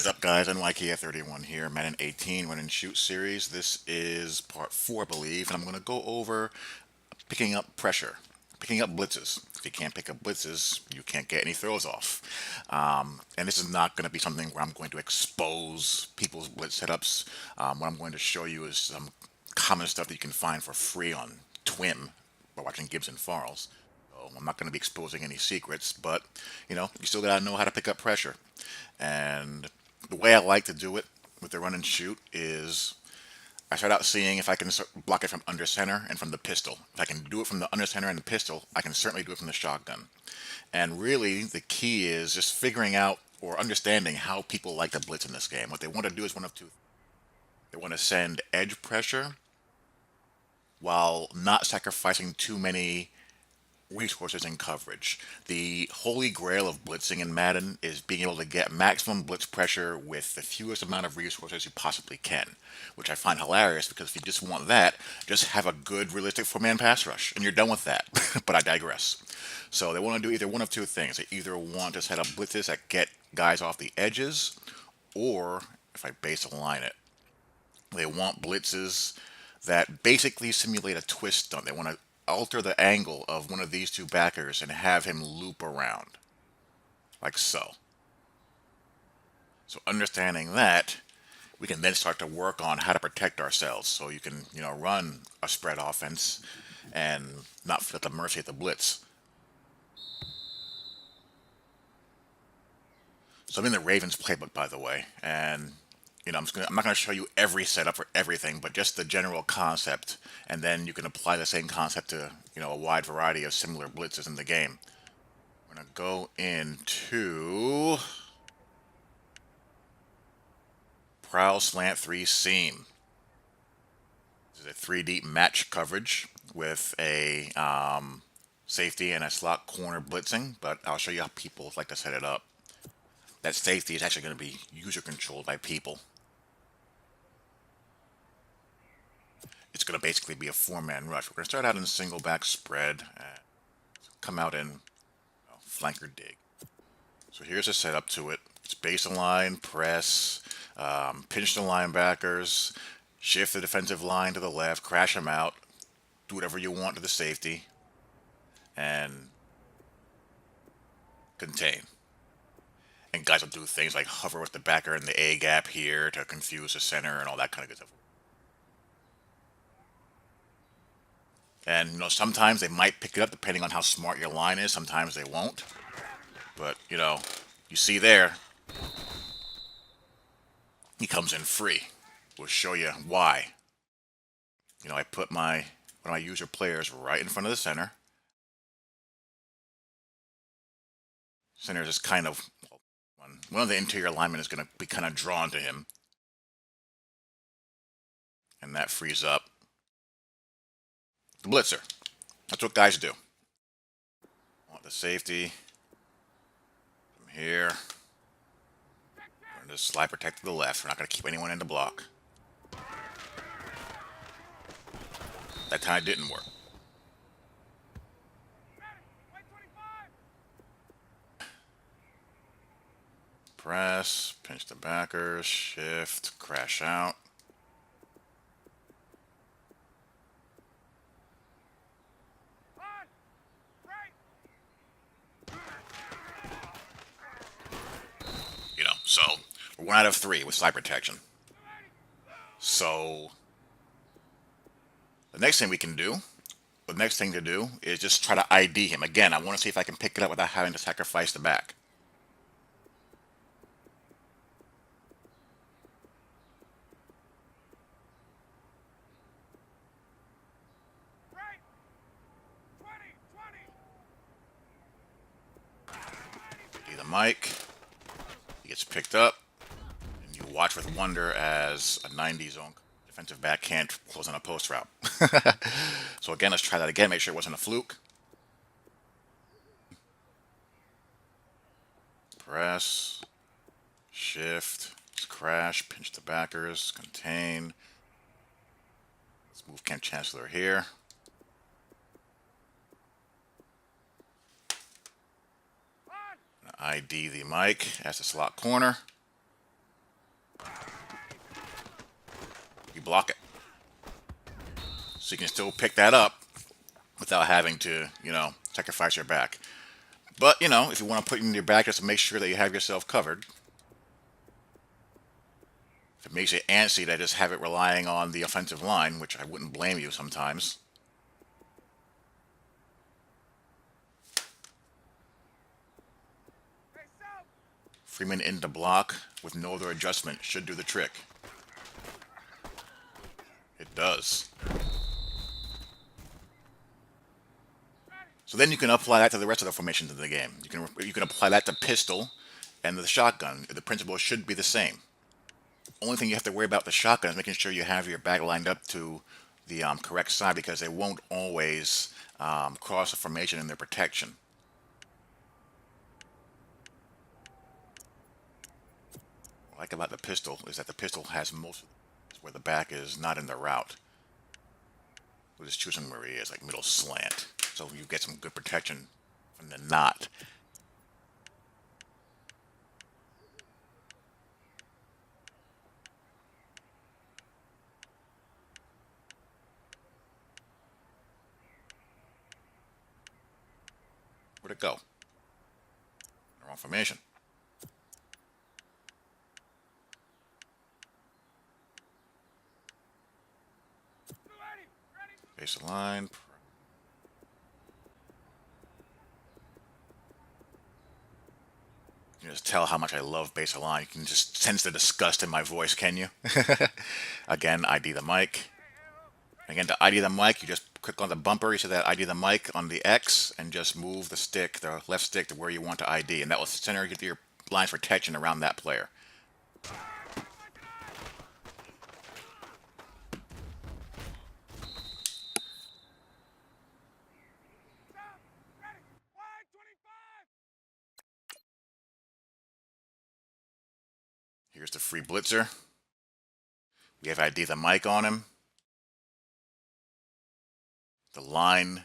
What is up, guys? NYK31 here, Madden 18 Run and Shoot series. This is part 4, I believe, and I'm going to go over picking up pressure, picking up blitzes. If you can't pick up blitzes, you can't get any throws off. And this is not going to be something where I'm going to expose people's blitz setups. What I'm going to show you is some common stuff that you can find for free on Twim by watching Gibbs and Farles. I'm not going to be exposing any secrets, but you still got to know how to pick up pressure. And the way I like to do it with the run and shoot is I start out seeing if I can block it from under center and from the pistol. If I can do it from the under center and the pistol, I can certainly do it from the shotgun. And really, the key is just figuring out or understanding how people like to blitz in this game. What they want to do is one of two. They want to send edge pressure while not sacrificing too many resources and coverage. The holy grail of blitzing in Madden is being able to get maximum blitz pressure with the fewest amount of resources you possibly can, which I find hilarious because if you just want that, just have a good realistic four-man pass rush and you're done with that. But I digress. So they want to do either one of two things. They either want to set up blitzes that get guys off the edges, or if I baseline it, they want blitzes that basically simulate a twist stunt. They want to alter the angle of one of these two backers and have him loop around, like so. So understanding that, we can then start to work on how to protect ourselves so you can, run a spread offense and not feel at the mercy of the blitz. So I'm in the Ravens playbook, by the way, and I'm not going to show you every setup for everything, but just the general concept, and then you can apply the same concept to a wide variety of similar blitzes in the game. We're going to go into Prowl Slant 3 Seam. This is a 3 deep match coverage with a safety and a slot corner blitzing, but I'll show you how people like to set it up. That safety is actually going to be user controlled by people. It's going to basically be a four-man rush. We're going to start out in a single back spread and come out in flanker dig. So here's a setup to it. It's baseline, press, pinch the linebackers, shift the defensive line to the left, crash them out, do whatever you want to the safety, and contain. And guys will do things like hover with the backer in the A gap here to confuse the center and all that kind of good stuff. And sometimes they might pick it up depending on how smart your line is. Sometimes they won't. But you see there, he comes in free. We'll show you why. I put one of my user players right in front of the center. Center is just kind of one of the interior linemen is going to be kind of drawn to him, and that frees up the blitzer. That's what guys do. Want the safety from here. We're going to just slide protect to the left. We're not going to keep anyone in the block. That time didn't work. Press, pinch the backers, shift, crash out. So we're 1 out of 3 with slide protection. So the next thing to do is just try to ID him. Again, I want to see if I can pick it up without having to sacrifice the back. See the mic. He gets picked up. And you watch with wonder as a 90 zone defensive back can't close on a post route. So again, let's try that again. Make sure it wasn't a fluke. Press, shift, crash, pinch the backers, contain. Let's move Camp Chancellor here. ID the mic as the slot corner. you block it. So you can still pick that up without having to, sacrifice your back. But, if you want to put it in your back just to make sure that you have yourself covered, if it makes you antsy to just have it relying on the offensive line, which I wouldn't blame you sometimes. Freeman into block with no other adjustment should do the trick. It does. So then you can apply that to the rest of the formations of the game. You can apply that to pistol and the shotgun. The principle should be the same. Only thing you have to worry about the shotgun is making sure you have your back lined up to the correct side, because they won't always cross a formation in their protection. What I like about the pistol is that the pistol has most of where the back is not in the route. We're just choosing where he is, like middle slant. So you get some good protection from the knot. Where'd it go? Wrong formation. Base the line. You can just tell how much I love base of line. You can just sense the disgust in my voice, can you? Again, ID the mic. Again, to ID the mic, you just click on the bumper. You see that ID the mic on the X, and just move the stick, the left stick, to where you want to ID, and that will center your lines for protection around that player. Here's the free blitzer. We have ID the mic on him. The line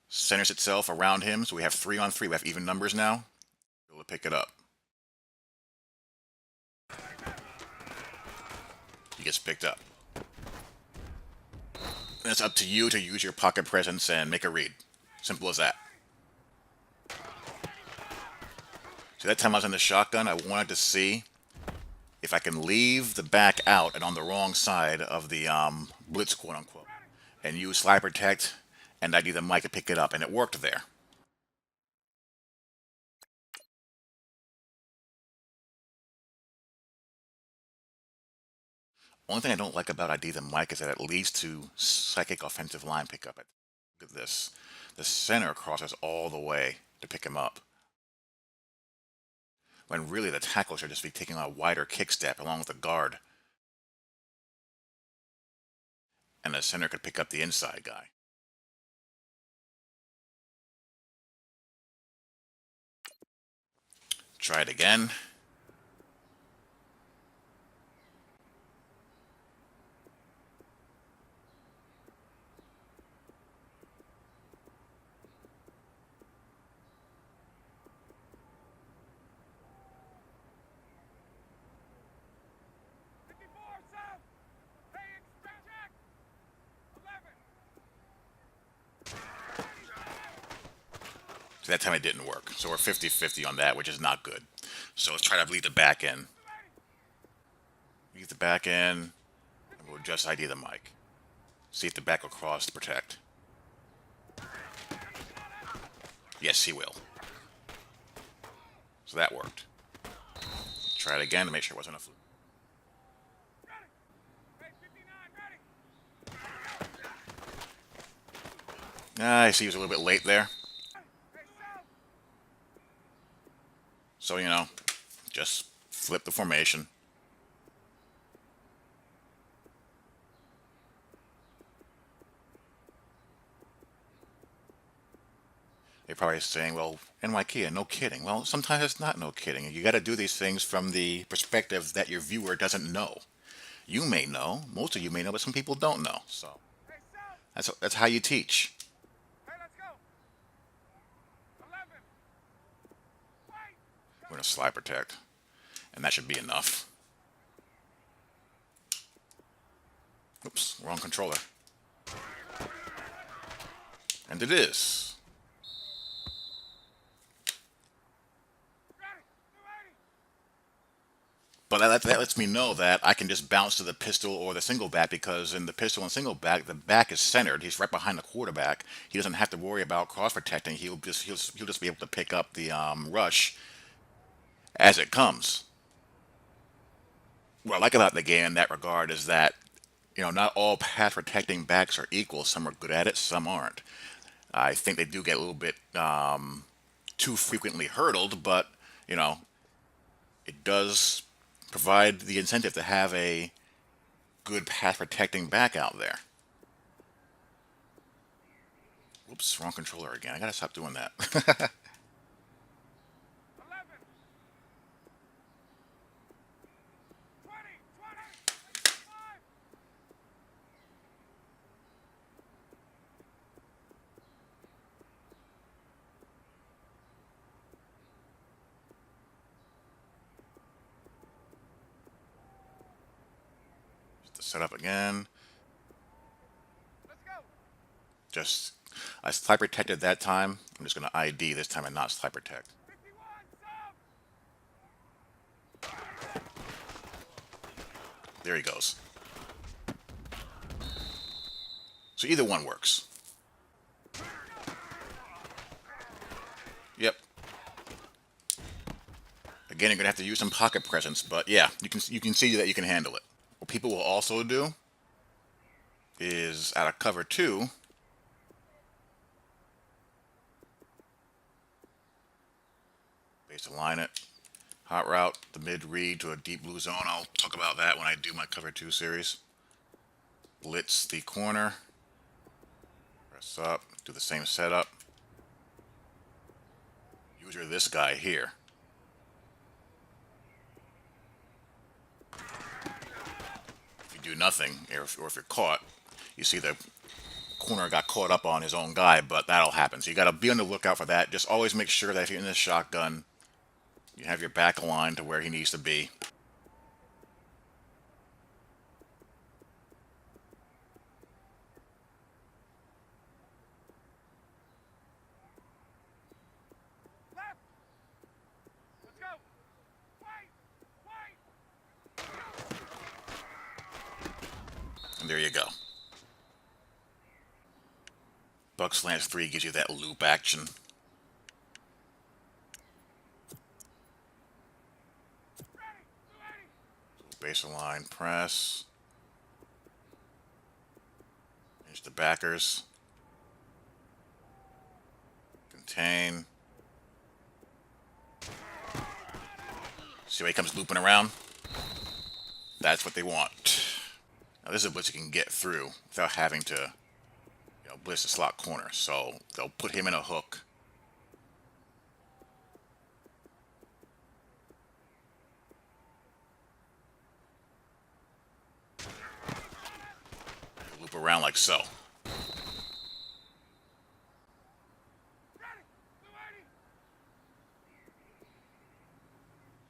centers itself around him, so we have 3-on-3. We have even numbers now. We'll pick it up. He gets picked up. And it's up to you to use your pocket presence and make a read. Simple as that. So that time I was in the shotgun, I wanted to see if I can leave the back out and on the wrong side of the blitz, quote unquote, and use slide protect and ID the mic to pick it up, and it worked there. Only thing I don't like about ID the mic is that it leads to psychic offensive line pickup. Look at this. The center crosses all the way to pick him up, when really the tackle should just be taking a wider kick step along with the guard. And the center could pick up the inside guy. Try it again. So that time it didn't work. So we're 50-50 on that, which is not good. So let's try to bleed the back in. Leave the back in, and we'll just ID the mic. See if the back will cross to protect. Yes, he will. So that worked. Try it again to make sure it wasn't a fluke. I see he was a little bit late there. So, just flip the formation. They're probably saying, well, NYK, no kidding. Well, sometimes it's not no kidding. You got to do these things from the perspective that your viewer doesn't know. You may know, most of you may know, but some people don't know. So that's how you teach. We're going to slide protect, and that should be enough. Oops, wrong controller. And it is. But that lets me know that I can just bounce to the pistol or the single back, because in the pistol and single back, the back is centered. He's right behind the quarterback. He doesn't have to worry about cross protecting. He'll just be able to pick up the rush as it comes. What I like about the game in that regard is that, not all pass protecting backs are equal. Some are good at it, some aren't. I think they do get a little bit too frequently hurdled, but you know it does provide the incentive to have a good pass protecting back out there. Whoops, wrong controller again. I gotta stop doing that. To set up again. Just I slide protected that time. I'm just gonna ID this time and not slide protect. There he goes. So either one works. Yep. Again, you're gonna have to use some pocket presence, but yeah, you can see that you can handle it. What people will also do is out of cover two, base align it, hot route the mid read to a deep blue zone. I'll talk about that when I do my cover two series. Blitz the corner, press up, do the same setup. User this guy here. If you do nothing, or if you're caught, you see the corner got caught up on his own guy, but that'll happen. So you got to be on the lookout for that. Just always make sure that if you're in this shotgun, you have your back aligned to where he needs to be. And there you go. Buck Slants 3 gives you that loop action. Base align, press. Here's the backers. Contain. See how he comes looping around? That's what they want. Now this is a blitz you can get through without having to blitz the slot corner. So they'll put him in a hook. Loop around like so.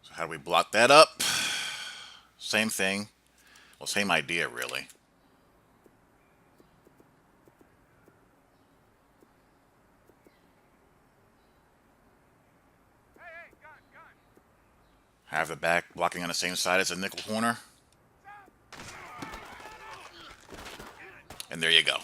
So how do we block that up? Same thing. Well, same idea, really. Have the back blocking on the same side as the nickel corner. And there you go.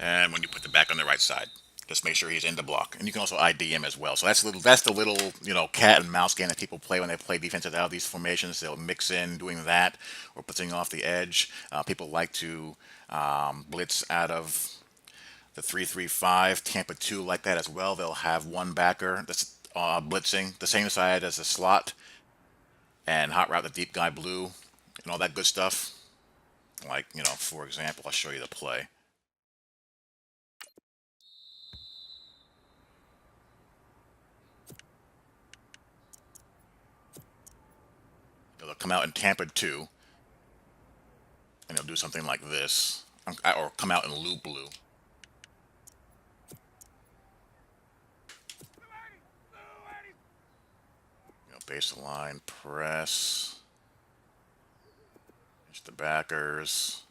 And when you put the back on the right side, just make sure he's in the block. And you can also ID him as well. So that's the little cat and mouse game that people play when they play defenses out of these formations. They'll mix in doing that or blitzing off the edge. People like to blitz out of the 3-3-5, Tampa 2 like that as well. They'll have one backer that's blitzing the same side as the slot and hot route the deep guy blue and all that good stuff. Like, for example, I'll show you the play. They'll come out in tampered too, and they'll do something like this, or come out in loop blue. Base the line, press, there's the backers,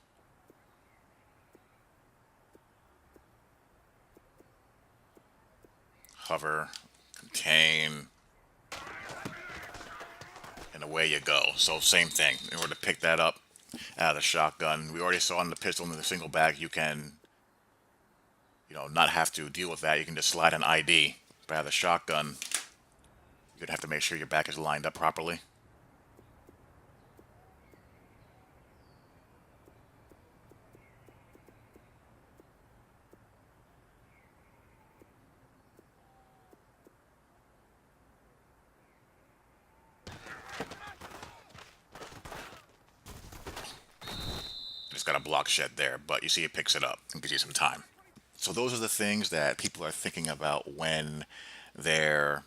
hover, contain, and away you go. So same thing. In order to pick that up out of the shotgun, we already saw in the pistol and the single bag, you can, not have to deal with that. You can just slide an ID. But out of the shotgun, you're gonna have to make sure your back is lined up properly. Just got a block shed there, but you see it picks it up and gives you some time. So those are the things that people are thinking about when they're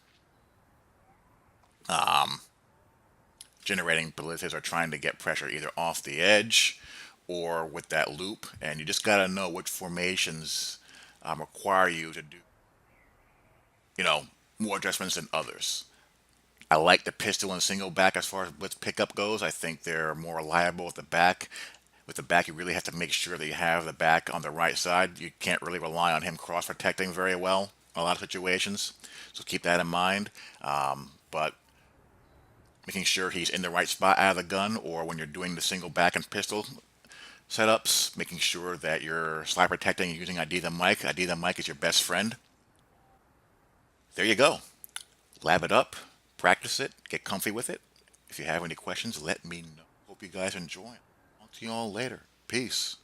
generating blitzes or trying to get pressure either off the edge or with that loop. And you just got to know which formations require you to do, more adjustments than others. I like the pistol and single back as far as blitz pickup goes. I think they're more reliable with the back. With the back, you really have to make sure that you have the back on the right side. You can't really rely on him cross protecting very well in a lot of situations. So keep that in mind. But making sure he's in the right spot out of the gun, or when you're doing the single back and pistol setups, making sure that you're slide protecting and using ID the mic. ID the mic is your best friend. There you go. Lab it up, practice it, get comfy with it. If you have any questions, let me know. Hope you guys enjoy. Talk to you all later. Peace.